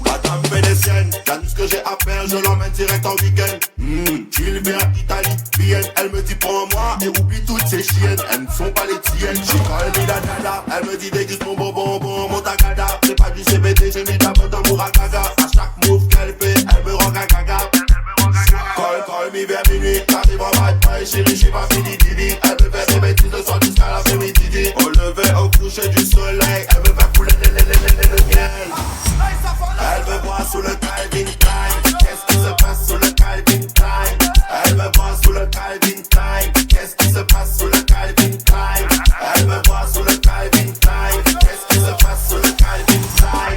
Madame vénétienne, t'as tout ce que j'ai à faire, je l'emmène direct en week-end. J'il vais à Italie, Vienne, elle me dit prends-moi et oublie toutes ces chiennes. Elles ne sont pas les tiennes, j'ai calmé la nana. Elle me dit déguste mon bonbon, mon tagada. C'est pas du CBD, j'ai mis ta bonne d'amour à gaga. À chaque move qu'elle fait, elle me rend gaga. Call me vers minuit, t'arrives en bad boy, chérie, j'ai pas fini Didi. Elle me fait des bêtises le soir jusqu'à l'après-midi. Au lever, au coucher du soleil, elle me fait couler le miel. Elle me voit sous le Calvin Klein. Qu'est-ce qui se passe sous le Calvin Klein? Elle me voit sous le Calvin Klein. Qu'est-ce qui se passe sous le Calvin Klein? Elle me voit sous le Calvin Klein. Qu'est-ce qui se passe sous le Calvin Klein?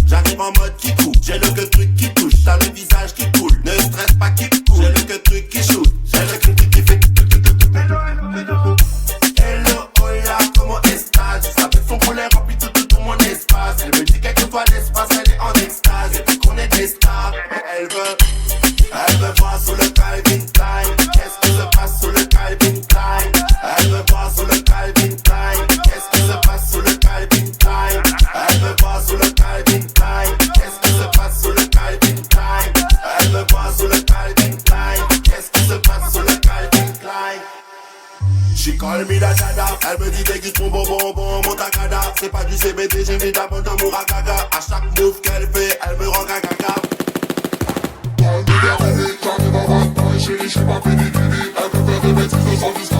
J'arrive en mode qui coupe, j'ai le que truc qui touche, t'as le visage qui coule, ne stresse pas qui coule, j'ai le que truc qui shoot, j'ai le que truc qui fait hello, hola, como estás? Avec son poulet rempli tout mon espace, elle me dit quelquefois l'espace, elle est en extase, et puis qu'on est des stars, elle me voit sous le Calvin Klein, qu'est-ce qui se passe sous le Calvin Klein? Elle me voit sous le Calvin Klein, qu'est-ce qui se passe sous le Calvin Klein? Elle me voit sous le Calvin Klein, qu'est-ce qui se passe sous le Calvin Klein? Elle me voit sous le Calvin Klein, qu'est-ce qui se passe sous le Calvin Klein? She call me la dada, elle me dit déguste mon bonbon, mon tagada. C'est pas du CBD, j'ai mis d'abord d'amour à gaga. À chaque move qu'elle fait, elle me rend gaga. J'arrive en bad boy, chérie, j'ai pas fini Didi. Elle me fait des bêtises le soir jusqu'à